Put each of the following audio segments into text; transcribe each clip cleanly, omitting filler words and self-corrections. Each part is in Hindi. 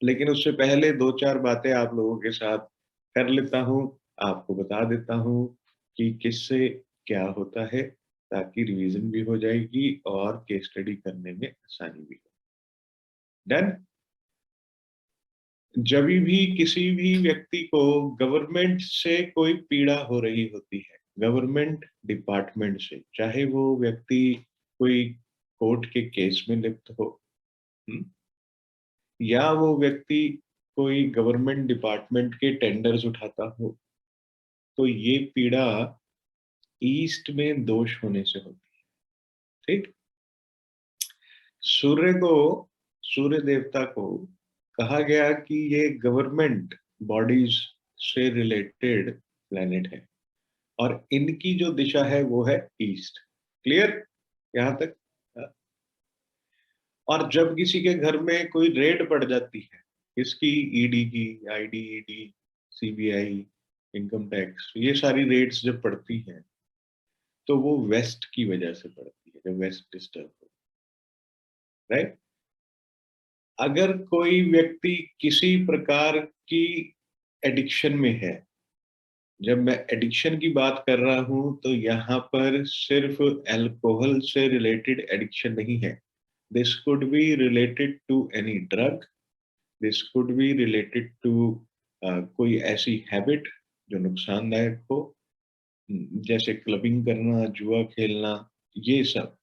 लेकिन उससे पहले दो चार बातें आप लोगों के साथ कर लेता हूँ, आपको बता देता हूँ कि किससे क्या होता है, ताकि रिवीजन भी हो जाएगी और केस स्टडी करने में आसानी भी हो। डन। जब भी किसी भी व्यक्ति को गवर्नमेंट से कोई पीड़ा हो रही होती है, गवर्नमेंट डिपार्टमेंट से, चाहे वो व्यक्ति कोई कोर्ट के केस में लिप्त हो, हम्म, या वो व्यक्ति कोई गवर्नमेंट डिपार्टमेंट के टेंडर्स उठाता हो, तो ये पीड़ा ईस्ट में दोष होने से होती है। ठीक। सूर्य को, सूर्य देवता को कहा गया कि ये गवर्नमेंट बॉडीज से रिलेटेड प्लेनेट है और इनकी जो दिशा है वो है ईस्ट। क्लियर यहां तक? और जब किसी के घर में कोई रेड पड़ जाती है, इसकी ईडी की, ID, ED, CBI, income tax, ये सारी रेड्स जब पड़ती हैं तो वो वेस्ट की वजह से पड़ती है, जब वेस्ट डिस्टर्ब हो। राइट। अगर कोई व्यक्ति किसी प्रकार की एडिक्शन में है, जब मैं एडिक्शन की बात कर रहा हूं तो यहाँ पर सिर्फ अल्कोहल से रिलेटेड एडिक्शन नहीं है। This could be related to any drug, this could be related to कोई ऐसी हैबिट जो नुकसानदायक हो, जैसे क्लबिंग करना, जुआ खेलना, ये सब।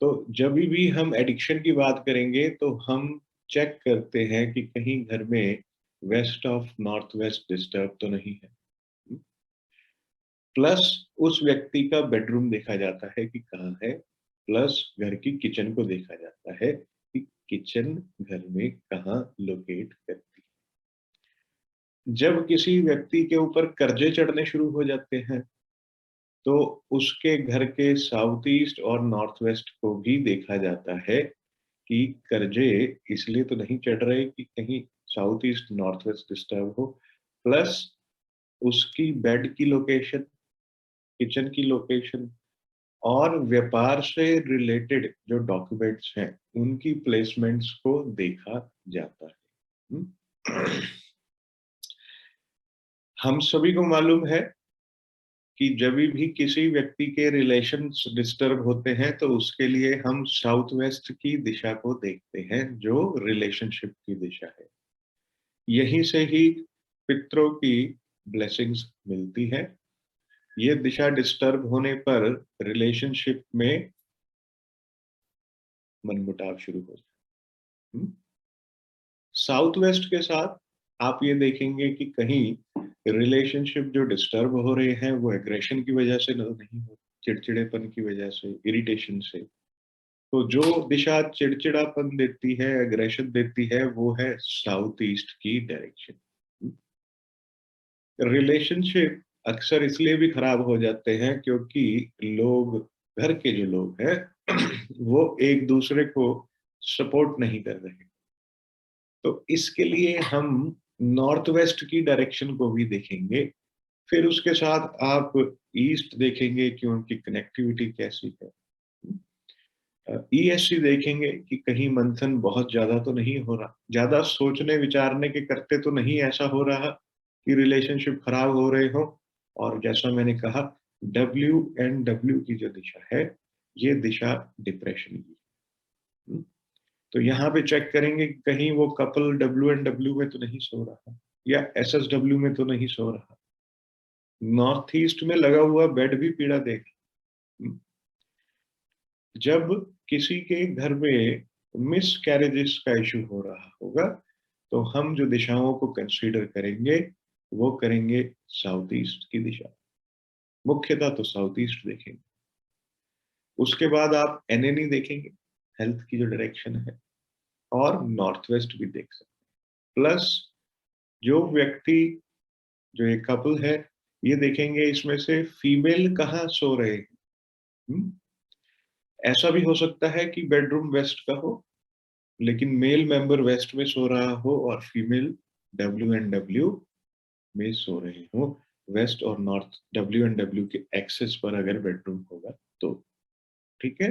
तो जब भी हम एडिक्शन की बात करेंगे तो हम चेक करते हैं कि कहीं घर में west of north west disturb तो नहीं है। प्लस उस व्यक्ति का बेडरूम देखा जाता है कि कहाँ है, प्लस घर की किचन को देखा जाता है कि किचन घर में कहाँ लोकेट करती है। जब किसी व्यक्ति के ऊपर कर्जे चढ़ने शुरू हो जाते हैं तो उसके घर के साउथ ईस्ट और नॉर्थ वेस्ट को भी देखा जाता है कि कर्जे इसलिए तो नहीं चढ़ रहे कि कहीं south east north west disturb हो, प्लस उसकी बेड की लोकेशन, किचन की लोकेशन और व्यापार से रिलेटेड जो डॉक्यूमेंट्स हैं उनकी प्लेसमेंट्स को देखा जाता है। हम सभी को मालूम है कि जब भी किसी व्यक्ति के रिलेशन डिस्टर्ब होते हैं तो उसके लिए हम साउथ वेस्ट की दिशा को देखते हैं, जो रिलेशनशिप की दिशा है। यहीं से ही पितरों की ब्लेसिंग्स मिलती है। ये दिशा डिस्टर्ब होने पर रिलेशनशिप में मनमुटाव शुरू हो जाए। साउथ वेस्ट के साथ आप ये देखेंगे कि कहीं रिलेशनशिप जो डिस्टर्ब हो रहे हैं वो एग्रेशन की वजह से नहीं हो, चिड़चिड़ेपन की वजह से, इरिटेशन से। तो जो दिशा चिड़चिड़ापन देती है, एग्रेशन देती है, वो है साउथ ईस्ट की डायरेक्शन। रिलेशनशिप अक्सर इसलिए भी खराब हो जाते हैं क्योंकि लोग, घर के जो लोग हैं वो एक दूसरे को सपोर्ट नहीं कर रहे। तो इसके लिए हम नॉर्थ वेस्ट की डायरेक्शन को भी देखेंगे, फिर उसके साथ आप ईस्ट देखेंगे कि उनकी कनेक्टिविटी कैसी है। ईएससी देखेंगे कि कहीं मंथन बहुत ज्यादा तो नहीं हो रहा, ज्यादा सोचने विचारने के करते तो नहीं ऐसा हो रहा कि रिलेशनशिप खराब हो रहे हो। और जैसा मैंने कहा, WNW की जो दिशा है, ये दिशा डिप्रेशन की है। तो यहाँ पे चेक करेंगे कि कहीं वो कपल WNW में तो नहीं सो रहा, या SSW में तो नहीं सो रहा। नॉर्थ ईस्ट में लगा हुआ बेड भी पीड़ा देगा। जब किसी के घर में मिस कैरेजेस का इशू हो रहा होगा तो हम जो दिशाओं को कंसीडर करेंगे वो करेंगे साउथ ईस्ट की दिशा, मुख्यतः तो साउथ ईस्ट देखेंगे। उसके बाद आप NNE देखेंगे, हेल्थ की जो डायरेक्शन है, और नॉर्थ वेस्ट भी देख सकते हैं। प्लस जो व्यक्ति, जो एक कपल है, ये देखेंगे इसमें से फीमेल कहाँ सो रहे हैं। हम्म? ऐसा भी हो सकता है कि बेडरूम वेस्ट का हो लेकिन मेल मेंबर वेस्ट में सो रहा हो और फीमेल WNW में सो रहे हो। वेस्ट और नॉर्थ WNW के एक्सेस पर अगर बेडरूम होगा तो ठीक है।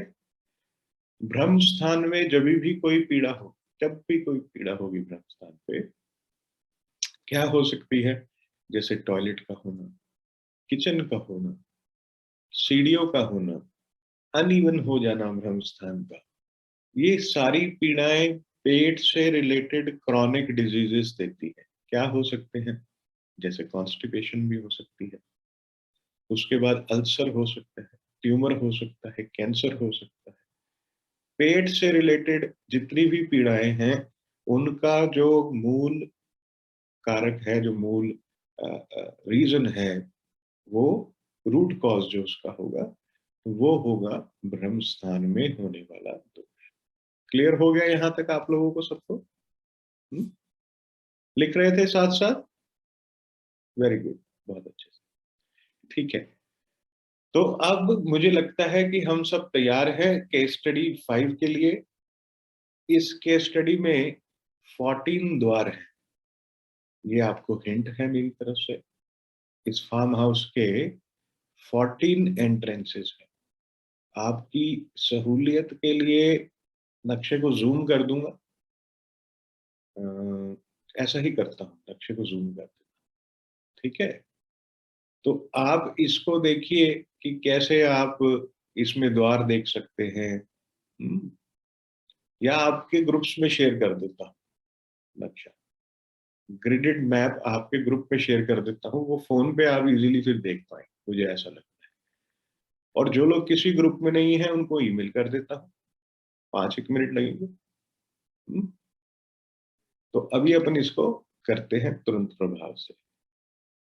ब्रह्म स्थान में जब भी कोई पीड़ा हो, जब भी कोई पीड़ा होगी ब्रह्म स्थान पे, क्या हो सकती है? जैसे टॉयलेट का होना, किचन का होना, सीढ़ियों का होना, अनइवन हो जाना ब्रह्म स्थान का, ये सारी पीड़ाएं पेट से रिलेटेड क्रॉनिक डिजीजेस देती है। क्या हो सकते हैं? जैसे कॉन्स्टिपेशन भी हो सकती है, उसके बाद अल्सर हो सकता है, ट्यूमर हो सकता है, कैंसर हो सकता है। पेट से रिलेटेड जितनी भी पीड़ाएं हैं, उनका जो मूल कारक है, जो मूल रीजन है, वो रूट कॉज जो उसका होगा, वो होगा ब्रह्म स्थान में होने वाला दोष। क्लियर हो गया यहाँ तक आप लोगों को सबको? लिख रहे थे साथ साथ? वेरी गुड, बहुत अच्छे से। ठीक है, तो अब मुझे लगता है कि हम सब तैयार हैं केस स्टडी 5 के लिए। इस केस स्टडी में 14 द्वार हैं, ये आपको हिंट है मेरी तरफ से। इस फार्म हाउस के 14 एंट्रेंसेस हैं। आपकी सहूलियत के लिए नक्शे को जूम कर दूंगा। ऐसा ही करता हूँ, नक्शे को जूम कर देता हूँ, ठीक है? तो आप इसको देखिए कि कैसे आप इसमें द्वार देख सकते हैं। हम्म, या आपके ग्रुप्स में शेयर कर देता हूँ नक्शा, ग्रिडेड मैप आपके ग्रुप में शेयर कर देता हूँ, वो फोन पे आप इजीली फिर देख पाए, मुझे ऐसा लगता है। और जो लोग किसी ग्रुप में नहीं है उनको ईमेल कर देता हूँ, 5 एक मिनट लगेंगे। हम्म, तो अभी अपन इसको करते हैं तुरंत प्रभाव से।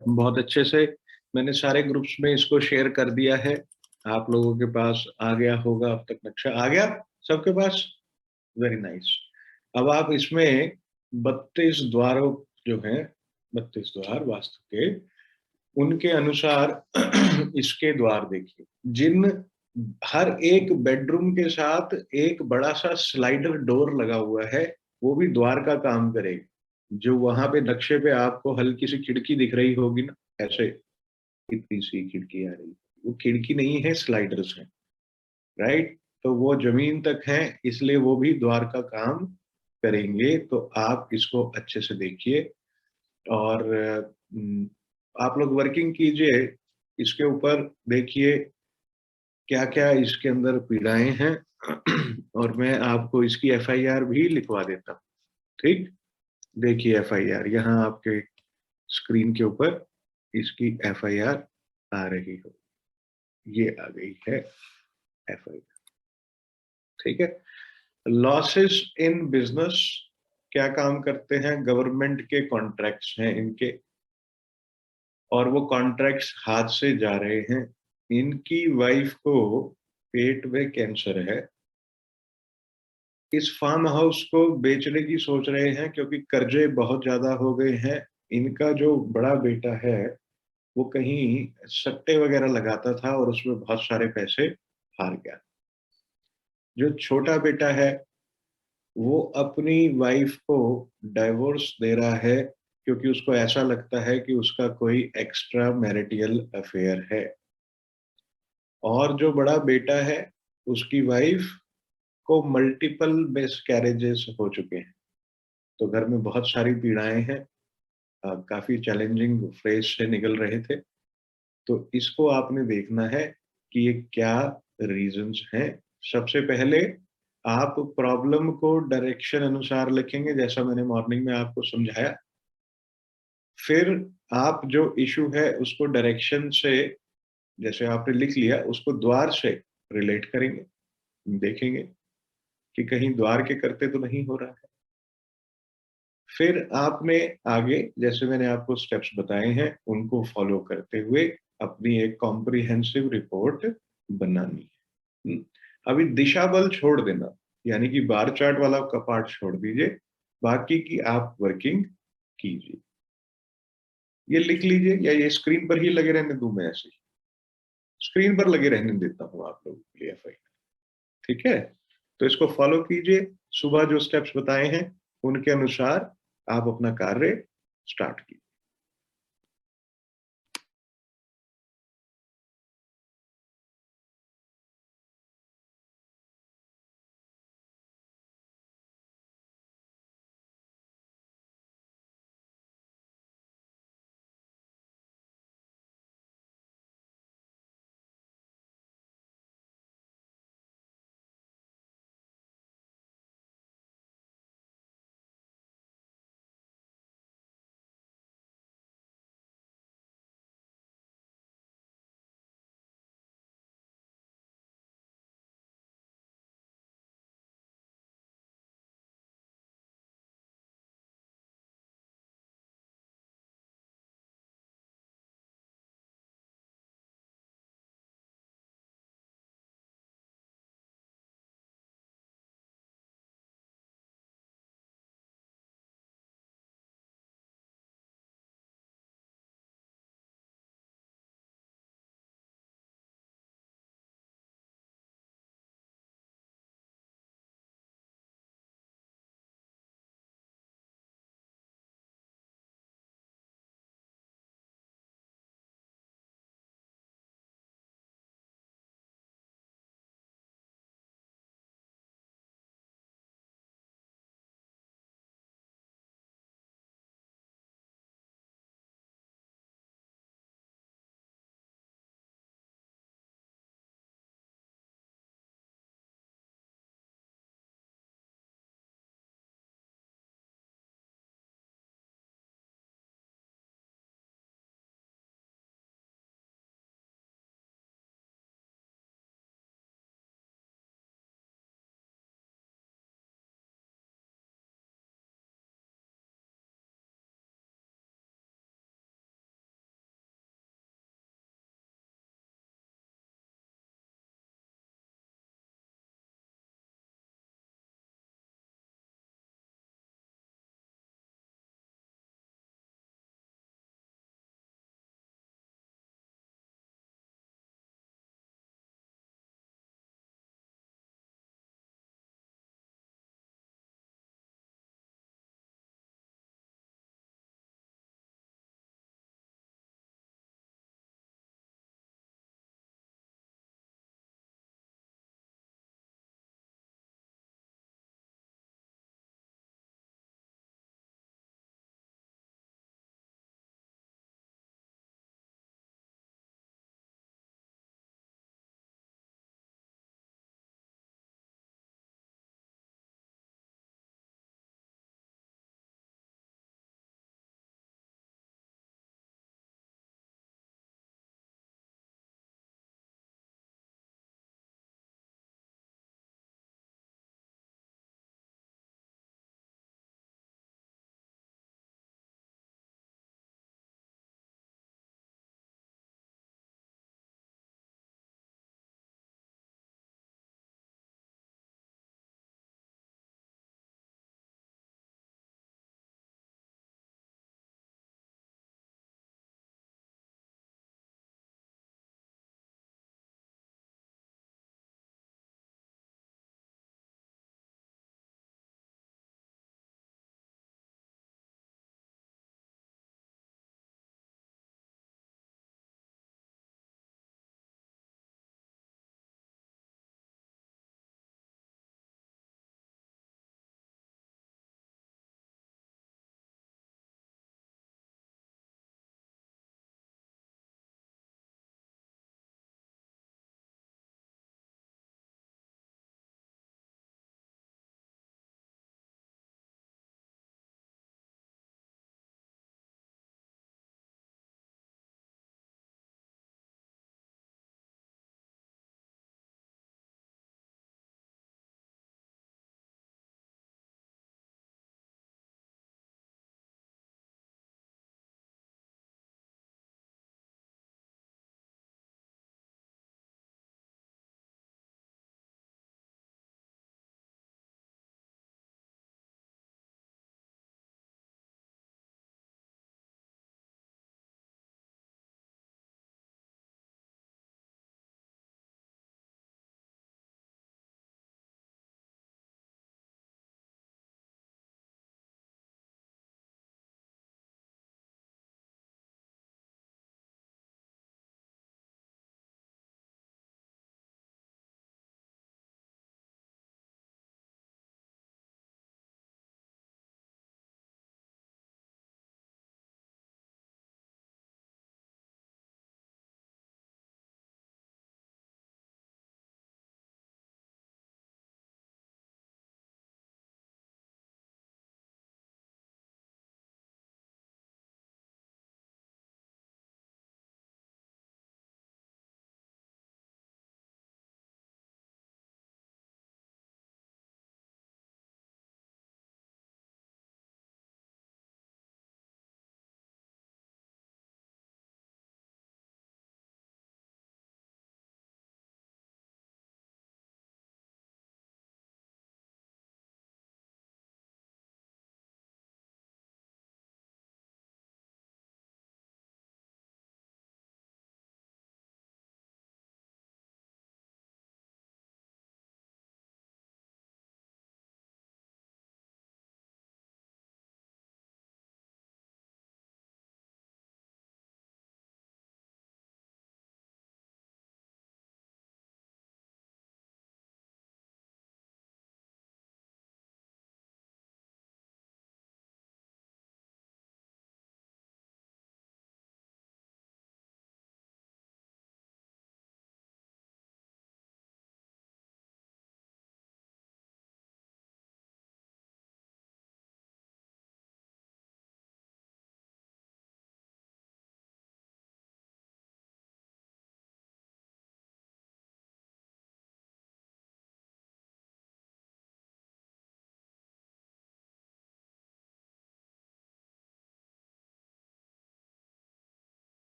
बहुत अच्छे से मैंने सारे ग्रुप्स में इसको शेयर कर दिया है। आप लोगों के पास आ गया होगा अब तक, नक्शा आ गया सबके पास? Very nice. अब आप इसमें 32 द्वारों जो हैं, 32 द्वार वास्तु के, उनके अनुसार इसके द्वार देखिए। जिन हर एक बेडरूम के साथ एक बड़ा सा स्लाइडर डोर लगा हुआ है, वो भी द्वार का काम करेगा। जो वहां पे नक्शे पे आपको हल्की सी खिड़की दिख रही होगी ना, ऐसे इतनी सी खिड़की आ रही, वो खिड़की नहीं है, स्लाइडर्स हैं, राइट? तो वो जमीन तक है, इसलिए वो भी द्वार का काम करेंगे। तो आप इसको अच्छे से देखिए और आप लोग वर्किंग कीजिए इसके ऊपर। देखिए क्या क्या इसके अंदर पीड़ाएं हैं और मैं आपको इसकी एफआईआर भी लिखवा देता हूँ, ठीक? देखिए एफआईआर यहाँ आपके स्क्रीन के ऊपर इसकी एफआईआर आ रही हो, ये आ गई है एफआईआर, ठीक है? लॉसेस इन बिजनेस क्या काम करते हैं? गवर्नमेंट के कॉन्ट्रैक्ट्स हैं इनके, और वो कॉन्ट्रैक्ट्स हाथ से जा रहे हैं। इनकी वाइफ को पेट में कैंसर है, इस फार्म हाउस को बेचने की सोच रहे हैं क्योंकि कर्जे बहुत ज्यादा हो गए हैं। इनका जो बड़ा बेटा है वो कहीं सट्टे वगैरह लगाता था और उसमें बहुत सारे पैसे हार गया। जो छोटा बेटा है वो अपनी वाइफ को डाइवोर्स दे रहा है क्योंकि उसको ऐसा लगता है कि उसका कोई एक्स्ट्रा मैरिटल अफेयर है। और जो बड़ा बेटा है उसकी वाइफ को मल्टीपल मिसकैरेजेस हो चुके हैं। तो घर में बहुत सारी पीड़ाएं हैं, काफी चैलेंजिंग फेज से निकल रहे थे। तो इसको आपने देखना है कि ये क्या रीजंस हैं। सबसे पहले आप प्रॉब्लम को डायरेक्शन अनुसार लिखेंगे, जैसा मैंने मॉर्निंग में आपको समझाया। फिर आप जो इशू है उसको डायरेक्शन से, जैसे आपने लिख लिया, उसको द्वार से रिलेट करेंगे, देखेंगे कि कहीं द्वार के करते तो नहीं हो रहा है। फिर आपने आगे जैसे मैंने आपको स्टेप्स बताए हैं उनको फॉलो करते हुए अपनी एक कॉम्प्रिहेंसिव रिपोर्ट बनानी है। अभी दिशा बल छोड़ देना, यानी कि बार चार्ट वाला का पार्ट छोड़ दीजिए, बाकी की आप वर्किंग कीजिए। ये लिख लीजिए या ये स्क्रीन पर ही लगे रहने दूं? मैं ऐसे ही स्क्रीन पर लगे रहने देता हूँ आप लोगों के लिए फाइल, ठीक है? तो इसको फॉलो कीजिए, सुबह जो स्टेप्स बताए हैं उनके अनुसार आप अपना कार्य स्टार्ट कीजिए।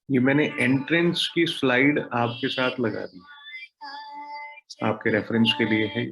ये मैंने एंट्रेंस की स्लाइड आपके साथ लगा दी, आपके रेफरेंस के लिए है।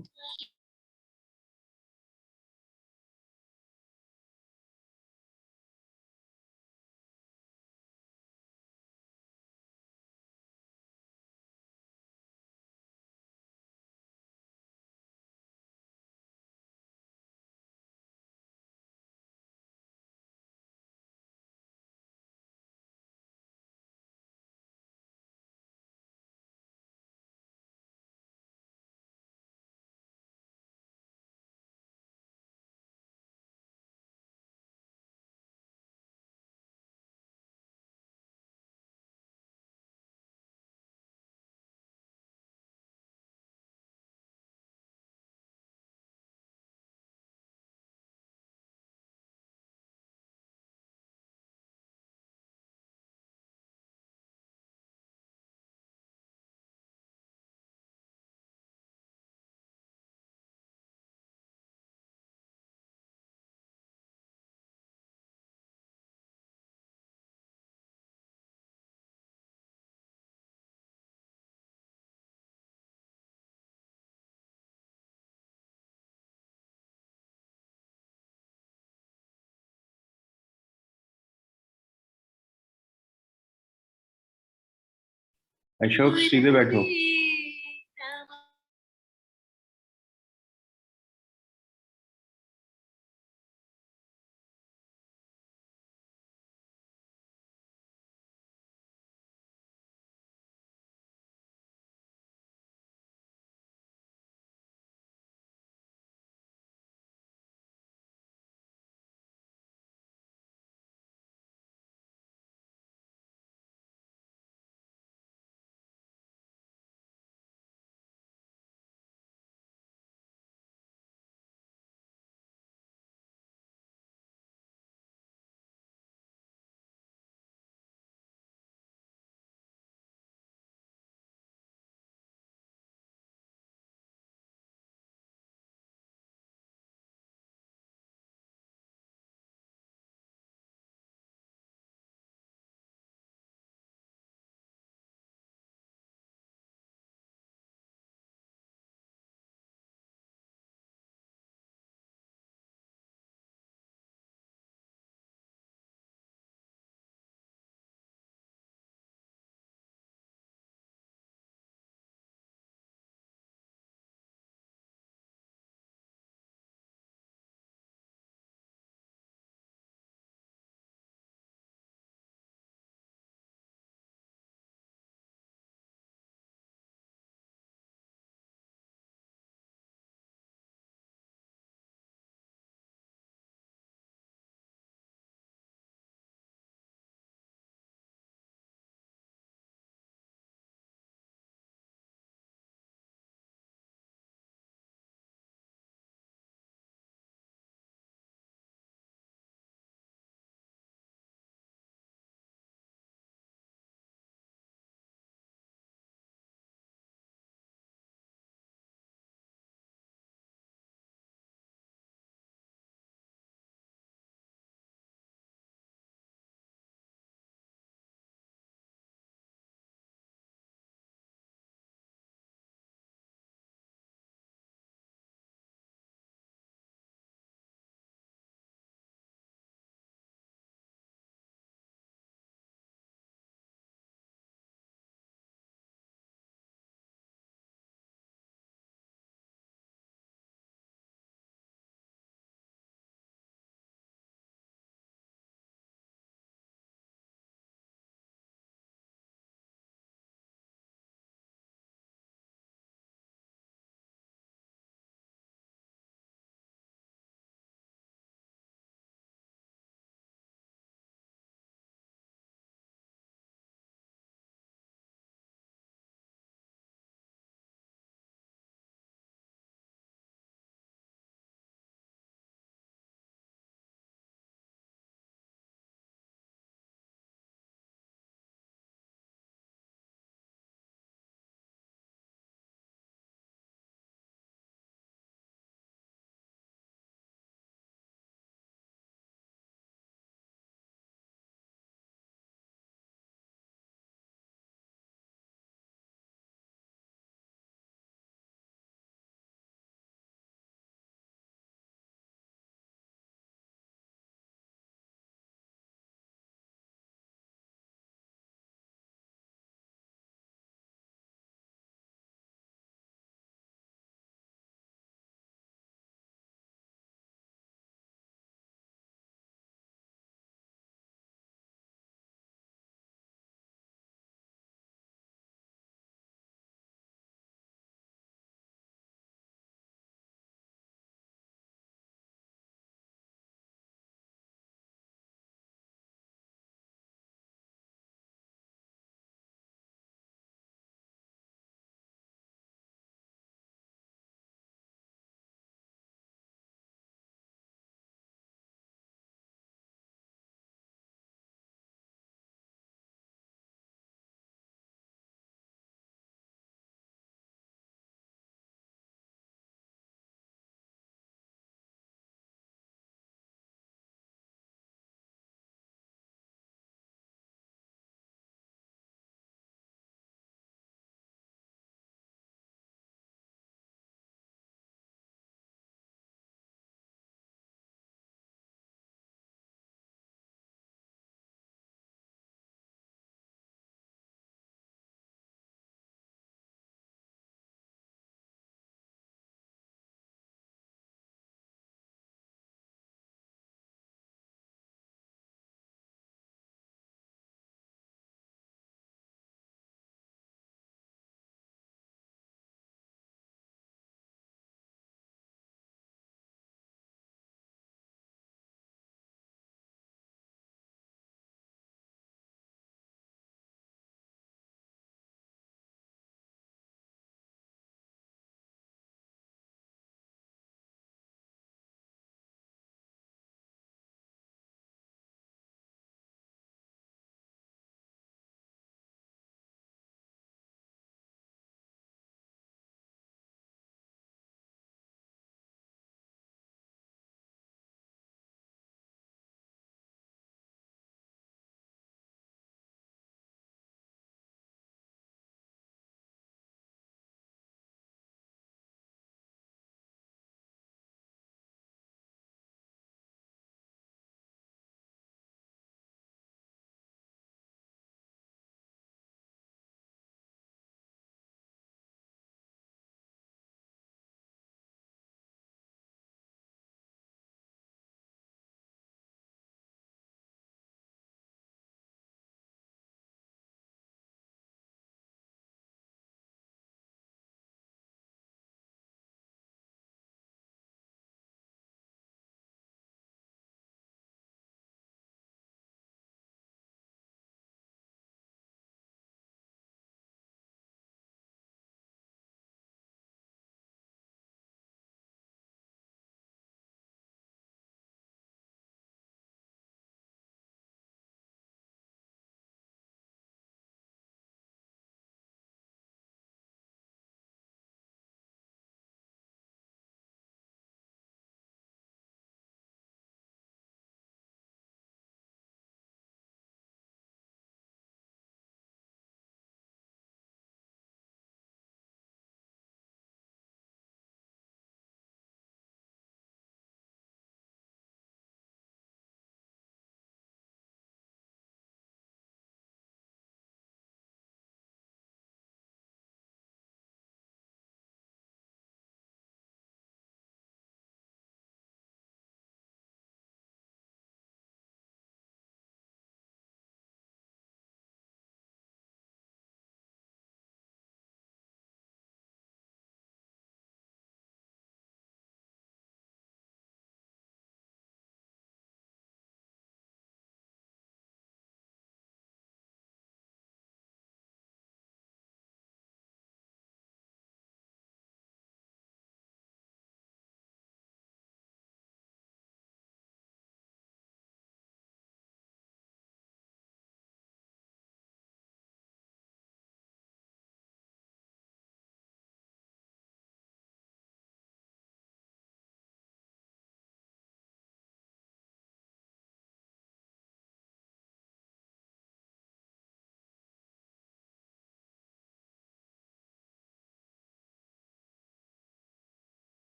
अशोक सीधे बैठो।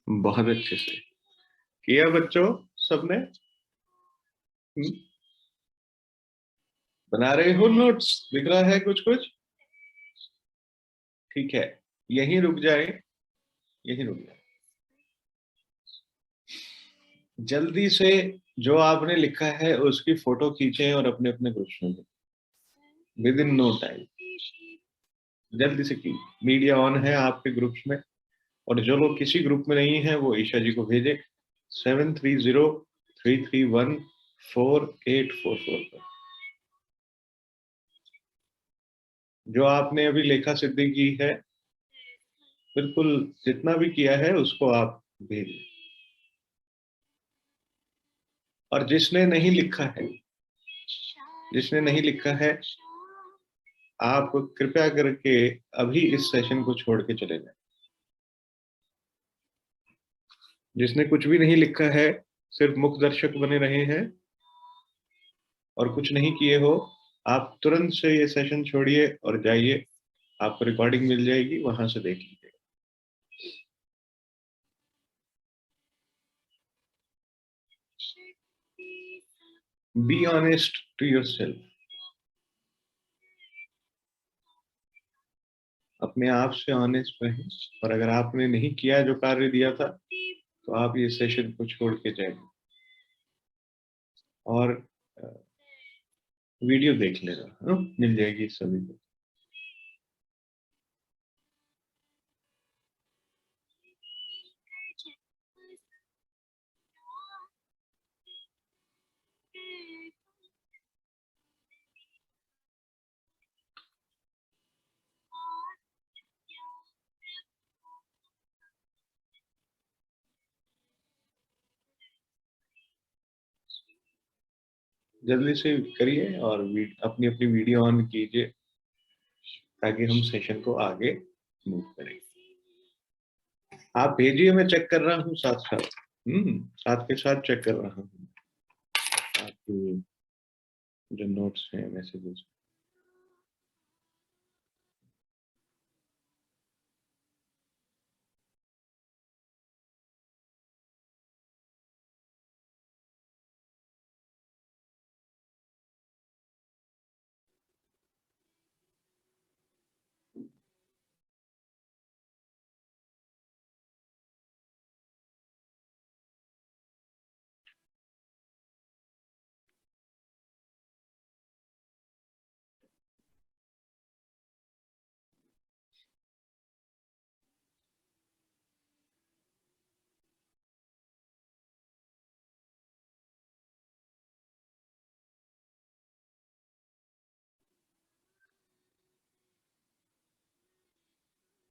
बहुत अच्छे से किया बच्चों, सबने। बना रहे हो नोट्स? दिख रहा है कुछ कुछ? ठीक है, यहीं रुक जाए, यहीं रुक जाए। जल्दी से जो आपने लिखा है उसकी फोटो खींचें और अपने अपने ग्रुप्स में विद इन नो टाइम, जल्दी से की। मीडिया ऑन है आपके ग्रुप्स में, और जो लोग किसी ग्रुप में नहीं है वो ईशा जी को भेजे 7303314844 पर। जो आपने अभी लेखा सिद्धि की है, बिल्कुल जितना भी किया है उसको आप भेजें। और जिसने नहीं लिखा है, जिसने नहीं लिखा है, आप कृपया करके अभी इस सेशन को छोड़ के चले जाएं। जिसने कुछ भी नहीं लिखा है, सिर्फ मुख्य दर्शक बने रहे हैं और कुछ नहीं किए हो, आप तुरंत से ये सेशन छोड़िए और जाइए। आपको रिकॉर्डिंग मिल जाएगी, वहां से देख लीजिए। Be honest to yourself. अपने आप से ऑनेस्ट रहें। और अगर आपने नहीं किया जो कार्य दिया था, तो आप ये सेशन को छोड़ के जाइए और वीडियो देख लेना, मिल जाएगी सभी को। जल्दी से करिए और अपनी अपनी वीडियो ऑन कीजिए, ताकि हम सेशन को आगे मूव करें। आप भेजिए, मैं चेक कर रहा हूँ साथ साथ। साथ के साथ चेक कर रहा हूँ आपके जो नोट्स हैं, मैसेजेस।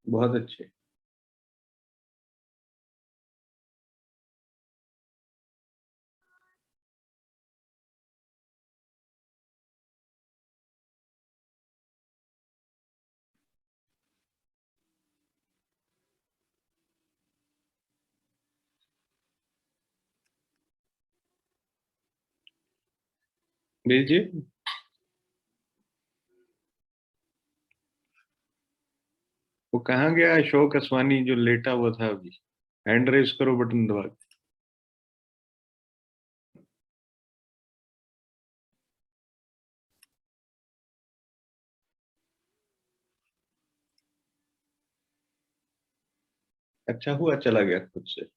बहुत अच्छे। भेजिए। वो कहाँ गया अशोक असवानी जो लेटा हुआ था अभी? हैंड रेस करो बटन दबा के। अच्छा हुआ चला गया खुद से।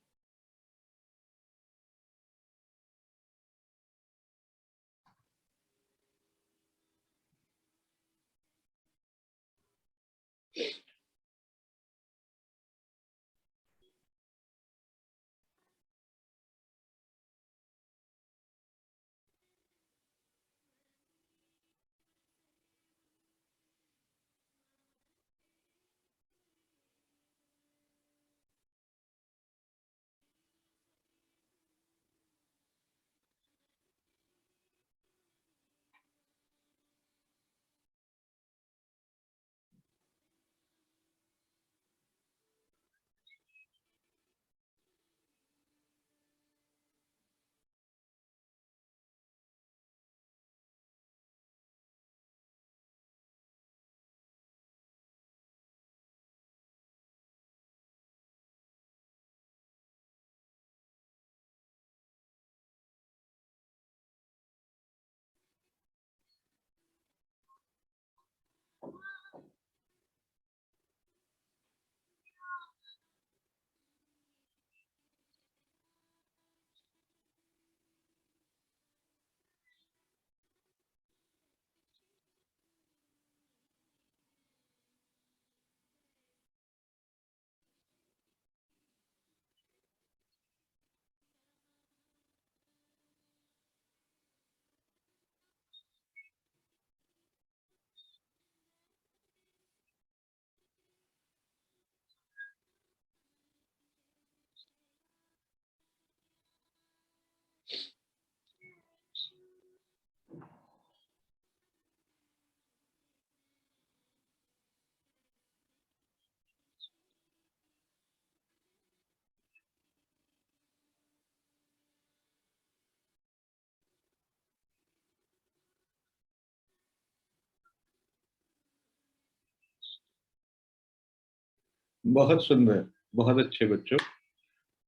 बहुत सुंदर, बहुत अच्छे बच्चों,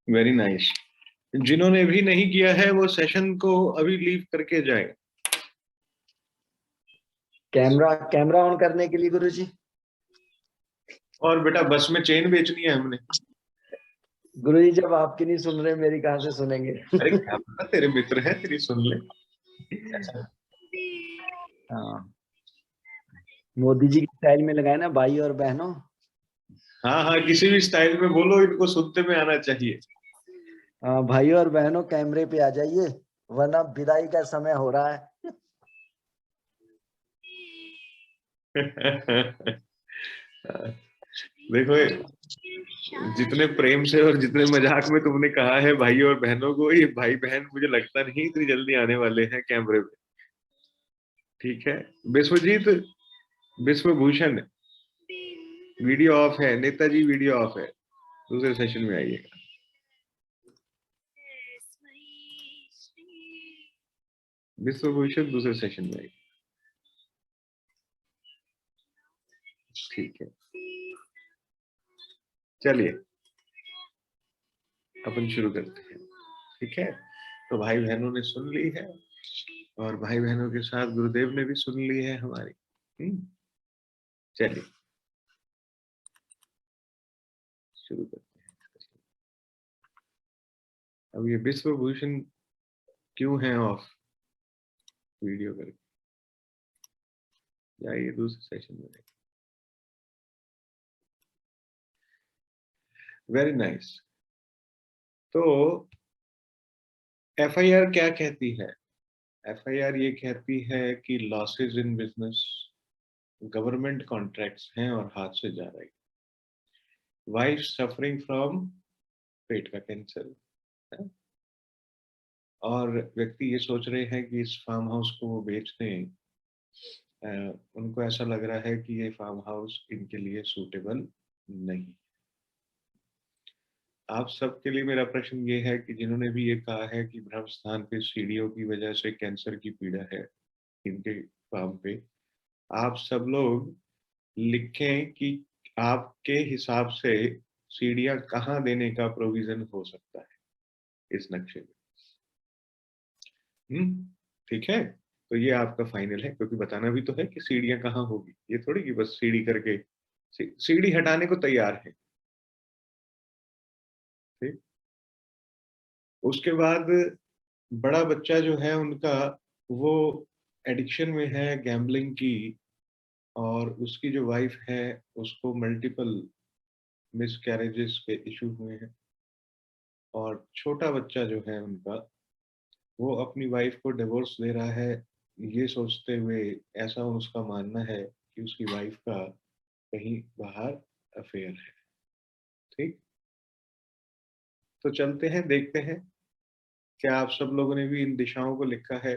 वेरी नाइस। जिन्होंने भी नहीं किया है वो सेशन को अभी लीव करके जाए। कैमरा कैमरा ऑन करने के लिए गुरुजी। और बेटा बस में चेन बेचनी है हमने। गुरुजी जब आपकी नहीं सुन रहे मेरी कहाँ से सुनेंगे। अरे क्या पता, तेरे मित्र हैं, तेरी सुन ले। ऐसा हाँ, मोदी जी की स्टाइल में लगाए ना, भाई और बहनों। हाँ हाँ, किसी भी स्टाइल में बोलो, इनको सुनते में आना चाहिए। हाँ, भाई और बहनों कैमरे पे आ जाइए, वरना विदाई का समय हो रहा है। देखो, जितने प्रेम से और जितने मजाक में तुमने कहा है भाई और बहनों को, ये भाई बहन मुझे लगता नहीं इतनी जल्दी आने वाले हैं कैमरे पे। ठीक है। विश्वजीत, विश्वभूषण, वीडियो ऑफ है। नेताजी वीडियो ऑफ है, दूसरे सेशन में आइएगा। विश्वभूषण दूसरे सेशन में आइएगा। ठीक है, चलिए अपन शुरू करते हैं। ठीक है, तो भाई बहनों ने सुन ली है, और भाई बहनों के साथ गुरुदेव ने भी सुन ली है हमारी। चलिए शुरू करते हैं। अब ये विश्वभूषण क्यों है ऑफ वीडियो करके, जाइए दूसरे सेशन में। Very nice. तो एफआईआर क्या कहती है? एफआईआर ये कहती है कि losses in business, government contracts हैं और हाथ से जा रही, वाइफ सफरिंग फ्रॉम पेट का कैंसर है, और व्यक्ति ये सोच रहे हैं कि इस फार्म हाउस को वो बेच दें। उनको ऐसा लग रहा है कि ये फार्म हाउस इनके लिए सूटेबल नहीं। आप सबके लिए मेरा प्रश्न ये है कि जिन्होंने भी ये कहा है कि ब्रह्म स्थान पे सीढ़ियों की वजह से कैंसर की पीड़ा है इनके फार्म पे, आप सब लोग लिखें कि आपके हिसाब से सीढ़ियां कहाँ देने का प्रोविजन हो सकता है इस नक्शे में। ठीक है, तो ये आपका फाइनल है, क्योंकि बताना भी तो है कि सीढ़ियां कहाँ होगी। ये थोड़ी कि बस सीढ़ी करके सीढ़ी हटाने को तैयार है। ठीक, उसके बाद बड़ा बच्चा जो है उनका, वो एडिक्शन में है गैम्बलिंग की, और उसकी जो वाइफ है उसको मल्टीपल मिस कैरेजेस के इशू हुए हैं, और छोटा बच्चा जो है उनका, वो अपनी वाइफ को डिवोर्स दे रहा है ये सोचते हुए, ऐसा उसका मानना है कि उसकी वाइफ का कहीं बाहर अफेयर है। ठीक, तो चलते हैं, देखते हैं क्या आप सब लोगों ने भी इन दिशाओं को लिखा है।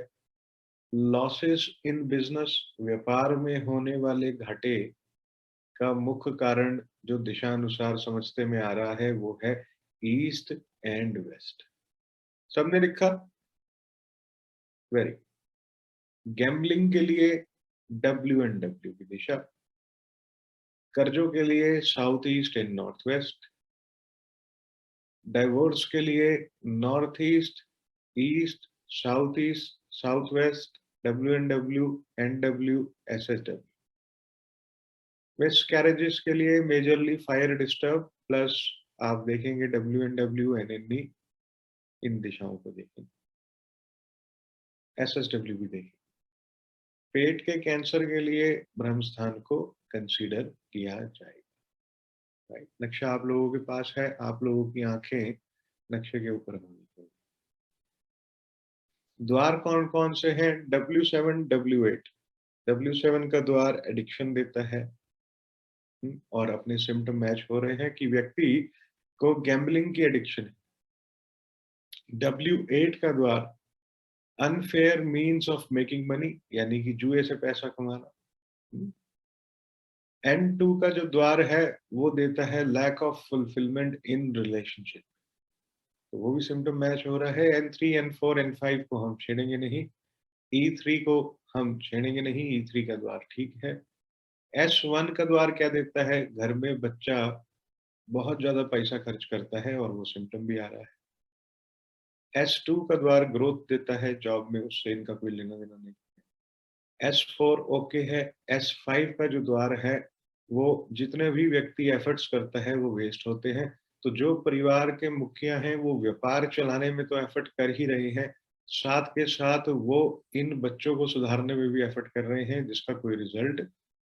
लॉसेस इन बिजनेस, व्यापार में होने वाले घाटे का मुख्य कारण जो दिशानुसार समझते में आ रहा है वो है ईस्ट एंड वेस्ट। सबने लिखा? वेरी। गैम्बलिंग के लिए WNW की दिशा, कर्जों के लिए south east and north west, divorce के लिए north east, east, south east, south west, WNW, NW, SSW। West carriages के लिए मेजरली फायर डिस्टर्ब, प्लस आप देखेंगे WNW, NNE, इन दिशाओं को देखेंगे, SSW भी देखेंगे। पेट के कैंसर के लिए ब्रह्म स्थान को कंसीडर किया जाएगा। राइट, नक्शा आप लोगों के पास है, आप लोगों की आंखें नक्शे के ऊपर होनी चाहिए। द्वार कौन कौन से हैं? W7, W8। W7 का द्वार एडिक्शन देता है, और अपने सिम्टम मैच हो रहे हैं कि व्यक्ति को गैम्बलिंग की एडिक्शन है। W8 का द्वार unfair means of making money, यानी कि जुए से पैसा कमाना। N2 का जो द्वार है वो देता है lack of fulfilment in relationship, तो वो भी सिम्टम मैच हो रहा है। N3, N4, N5 को हम छेड़ेंगे नहीं, E3 को हम छेड़ेंगे नहीं, E3 का द्वार ठीक है। S1 का द्वार क्या देता है? घर में बच्चा बहुत ज्यादा पैसा खर्च करता है और वो सिम्टम भी आ रहा है। S2 का द्वार ग्रोथ देता है जॉब में, उससे इनका कोई लेना देना नहीं। S4 ओके है। S5 का जो द्वार है वो जितने भी व्यक्ति एफर्ट्स करता है वो वेस्ट होते हैं। तो जो परिवार के मुखिया हैं वो व्यापार चलाने में तो एफर्ट कर ही रहे हैं, साथ के साथ वो इन बच्चों को सुधारने में भी एफर्ट कर रहे हैं, जिसका कोई रिजल्ट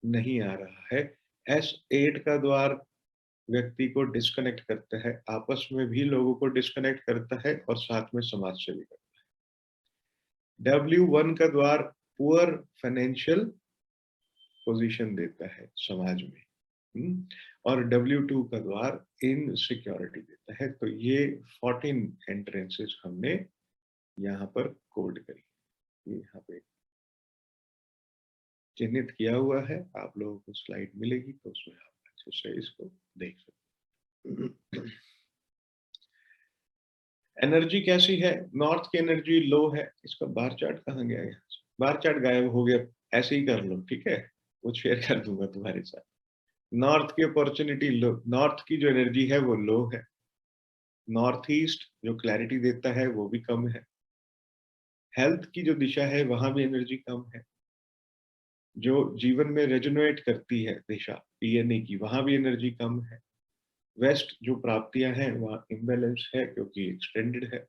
नहीं आ रहा है। S8 का द्वार व्यक्ति को डिस्कनेक्ट करता है, आपस में भी लोगों को डिस्कनेक्ट करता है और साथ में समाज से भी करता है। W1 का द्वार पुअर फाइनेंशियल पोजीशन देता है समाज में। और W2 का द्वार इनसिक्योरिटी देता है। तो ये 14 एंट्रेंसेस हमने यहाँ पर कोड करी, ये यहाँ पे चिन्हित किया हुआ है। आप लोगों को स्लाइड मिलेगी तो उसमें आप अच्छे से इसको देख सकते हैं। एनर्जी कैसी है? नॉर्थ की एनर्जी लो है। इसका बार चार्ट कहाँ गया? यहाँ से बार चार्ट गायब हो गया। ऐसे ही कर लो, ठीक है, वो शेयर कर दूंगा तुम्हारे साथ। नॉर्थ की अपॉर्चुनिटी लो, नॉर्थ की जो एनर्जी है वो लो है। नॉर्थ ईस्ट जो क्लैरिटी देता है वो भी कम है। हेल्थ की जो दिशा है वहां भी एनर्जी कम है। जो जीवन में रेजोनेट करती है दिशा पीएनए की, वहां भी एनर्जी कम है। वेस्ट जो प्राप्तियां हैं वहाँ इम्बैलेंस है क्योंकि एक्सटेंडेड है।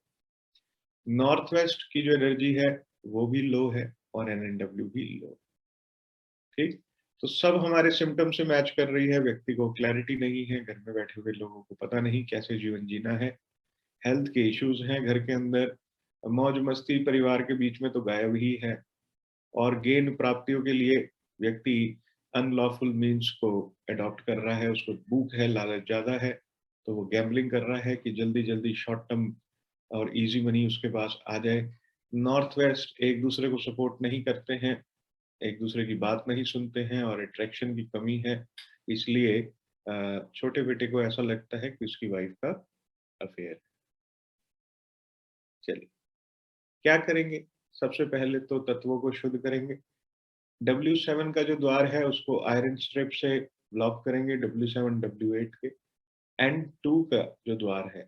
नॉर्थ वेस्ट की जो एनर्जी है वो भी लो है और एनएनडब्ल्यू भी लो। ठीक, तो सब हमारे सिम्टम से मैच कर रही है। व्यक्ति को क्लैरिटी नहीं है, घर में बैठे हुए लोगों को पता नहीं कैसे जीवन जीना है। हेल्थ के इश्यूज हैं घर के अंदर। मौज मस्ती परिवार के बीच में तो गायब ही है। और गेन प्राप्तियों के लिए व्यक्ति अनलॉफुल मीन्स को अडॉप्ट कर रहा है, उसको भूख है, लालच ज्यादा है, तो वो गैम्बलिंग कर रहा है कि जल्दी जल्दी शॉर्ट टर्म और इजी मनी उसके पास आ जाए। नॉर्थ वेस्ट एक दूसरे को सपोर्ट नहीं करते हैं, एक दूसरे की बात नहीं सुनते हैं और अट्रैक्शन की कमी है। इसलिए छोटे बेटे को ऐसा लगता है कि उसकी वाइफ का अफेयर है। चलिए क्या करेंगे? सबसे पहले तो तत्वों को शुद्ध करेंगे। W7 का जो द्वार है उसको आयरन स्ट्रिप से ब्लॉक करेंगे, W7 W8 के। N2 का जो द्वार है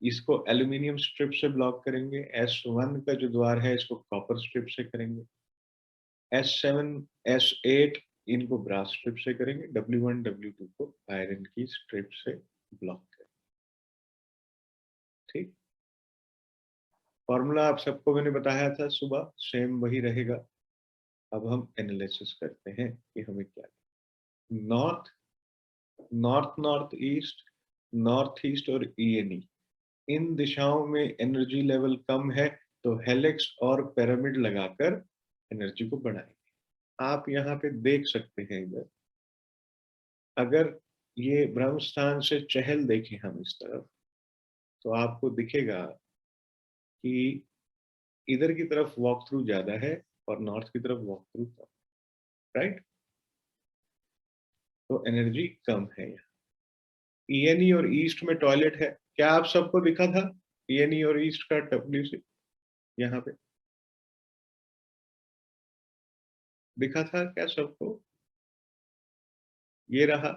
इसको एल्यूमिनियम स्ट्रिप से ब्लॉक करेंगे। S1 का जो द्वार है इसको कॉपर स्ट्रिप से करेंगे। S7 S8 इनको ब्रास स्ट्रिप से करेंगे। W1 W2 को आयरन की स्ट्रिप से ब्लॉक करेंगे। ठीक, फॉर्मूला आप सबको मैंने बताया था सुबह, सेम वही रहेगा। अब हम एनालिसिस करते हैं कि हमें क्या, north north north east, north east और ईएनई, इन दिशाओं में एनर्जी लेवल कम है तो हेलिक्स और पिरामिड लगाकर एनर्जी को बढ़ाएंगे। आप यहाँ पे देख सकते हैं इधर, अगर ये ब्रह्म स्थान से चहल देखें हम इस तरफ तो आपको दिखेगा कि इधर की तरफ वॉक थ्रू ज्यादा है और नॉर्थ की तरफ वॉक थ्रू कम, राइट? तो एनर्जी कम है यहाँ। ईएनई और ईस्ट में टॉयलेट है, क्या आप सबको दिखा था ईएनई और ईस्ट का डब्ल्यू से? यहाँ पे दिखा था क्या सबको? ये रहा।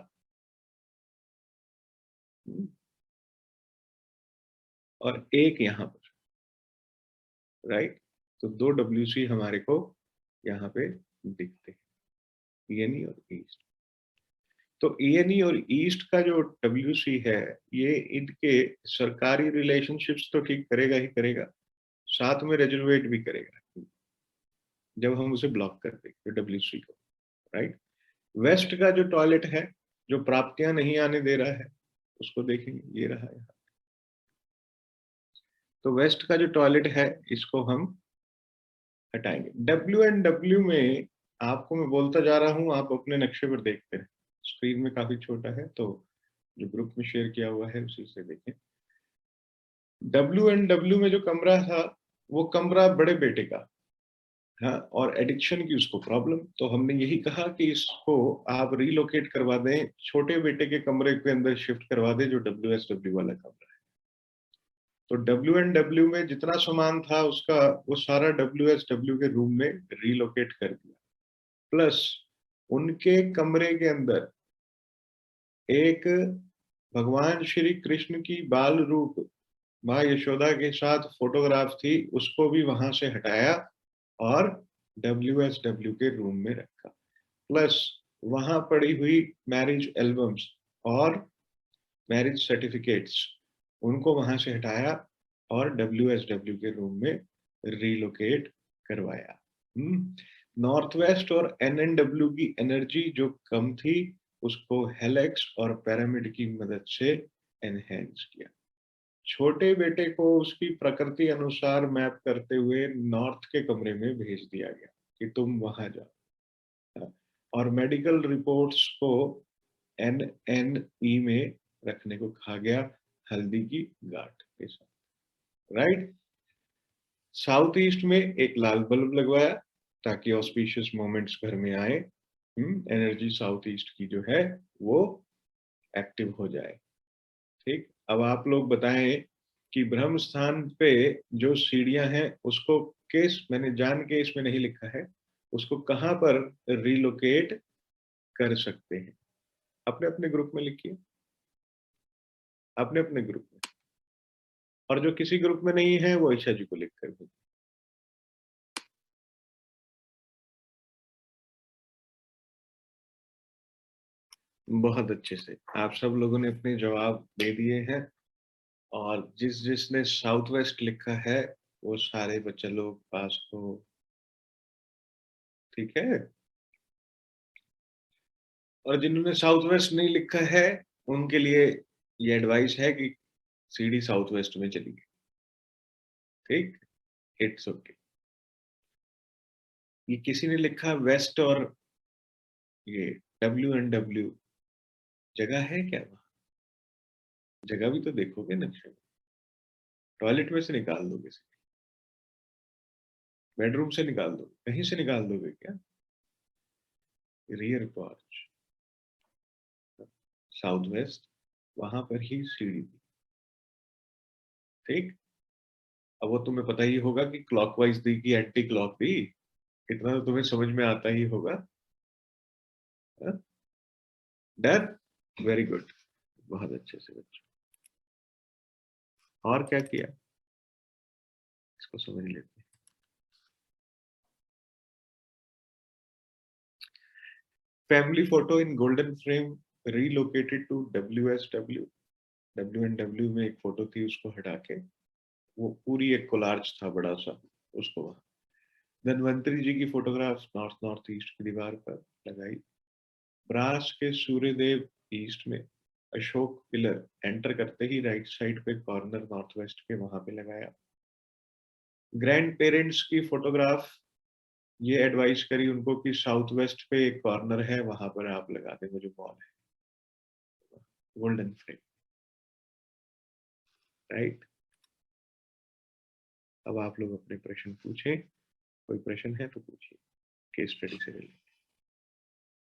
और एक यहाँ पर, राइट? तो दो WC हमारे को यहाँ पे दिखते हैं, ईएनई और ईस्ट। तो ईएनई और ईस्ट का जो WC है ये इनके सरकारी रिलेशनशिप्स तो ठीक करेगा ही करेगा, साथ में रेजोनेट भी करेगा जब हम उसे ब्लॉक कर देंगे WC को, राइट? वेस्ट का जो टॉयलेट है, जो प्राप्तियां नहीं आने दे रहा है, उसको देखेंगे, ये रहा है। तो वेस्ट का जो टॉयलेट है इसको हम हटाएंगे। W में आपको मैं बोलता जा रहा हूँ, आप अपने नक्शे पर देखते हैं, स्क्रीन में काफी छोटा है तो जो ग्रुप में शेयर किया हुआ है उसी से देखें। W में जो कमरा था वो कमरा बड़े बेटे का, हाँ, और एडिक्शन की उसको प्रॉब्लम, तो हमने यही कहा कि इसको आप रीलोकेट करवा दें, छोटे बेटे के कमरे के अंदर शिफ्ट करवा दें जो WSW वाला कमरा है। तो W में जितना सामान था उसका वो सारा WSW के रूम में रीलोकेट कर दिया, प्लस उनके कमरे के अंदर एक भगवान श्री कृष्ण की बाल रूप माँ यशोदा के साथ फोटोग्राफ थी, उसको भी वहां से हटाया और WSW के रूम में रखा। प्लस वहां पड़ी हुई मैरिज एल्बम्स और मैरिज सर्टिफिकेट्स, उनको वहां से हटाया और WSW के रूम में रीलोकेट करवाया। नॉर्थ वेस्ट और NNW की एनर्जी जो कम थी, उसको हेलेक्स और पिरामिड की मदद से एनहेंस किया। छोटे बेटे को उसकी प्रकृति अनुसार मैप करते हुए नॉर्थ के कमरे में भेज दिया गया कि तुम वहां जाओ, और मेडिकल रिपोर्ट्स को NNE में रखने को कहा गया, हल्दी की गांठ के साथ। राइट। साउथ ईस्ट में एक लाल बल्ब लगवाया ताकि ऑस्पिशियस मोमेंट्स घर में आए, एनर्जी साउथ ईस्ट की जो है वो एक्टिव हो जाए। ठीक, अब आप लोग बताएं कि ब्रह्म स्थान पे जो सीढ़ियां हैं उसको मैंने जान के इसमें नहीं लिखा है, उसको कहां पर रिलोकेट कर सकते हैं? अपने अपने ग्रुप में लिखिए, अपने अपने ग्रुप में, और जो किसी ग्रुप में नहीं है वो ईशा जी को लिख कर भेजिए। बहुत अच्छे से आप सब लोगों ने अपने जवाब दे दिए हैं, और जिसने साउथ वेस्ट लिखा है वो सारे बच्चे लोग पास हो। ठीक है, और जिन्होंने साउथ वेस्ट नहीं लिखा है उनके लिए ये एडवाइस है कि सीडी साउथ वेस्ट में चली गई। ठीक, इट्स ओके। ये किसी ने लिखा वेस्ट, और ये WNW जगह है क्या? वहां जगह भी तो देखोगे नक्शे में। टॉयलेट में से निकाल दोगे, बेडरूम से निकाल दोगे, कहीं से निकाल दोगे क्या? रियर पोर्च, साउथ वेस्ट, वहां पर ही सीढ़ी थी। ठीक, अब वो तुम्हें पता ही होगा कि क्लॉकवाइज दी कि एंटी क्लॉक दी, इतना तो तुम्हें समझ में आता ही होगा। डन, वेरी गुड, बहुत अच्छे से बच्चों। और क्या किया, इसको समझ लेते हैं। Family photo in golden frame relocated to WSW। WNW में एक फोटो थी, उसको हटा के वो पूरी एक कोलार्ज था बड़ा सा, उसको वहां धनवंतरी जी की फोटोग्राफ नॉर्थ ईस्ट की दीवार पर लगाई। ब्रास के सूर्यदेव ईस्ट में, अशोक पिलर एंटर करते ही राइट साइड पे कॉर्नर नॉर्थ वेस्ट के वहां पे लगाया। ग्रैंड पेरेंट्स की फोटोग्राफ ये एडवाइस करी उनको कि साउथ वेस्ट पे एक कॉर्नर है, वहां पर आप लगा दें, वो जो वॉल है गोल्डन फ्रेम। राइट, अब आप लोग अपने प्रश्न पूछें, कोई प्रश्न है तो पूछिए केस स्टडी से रिलेटेड।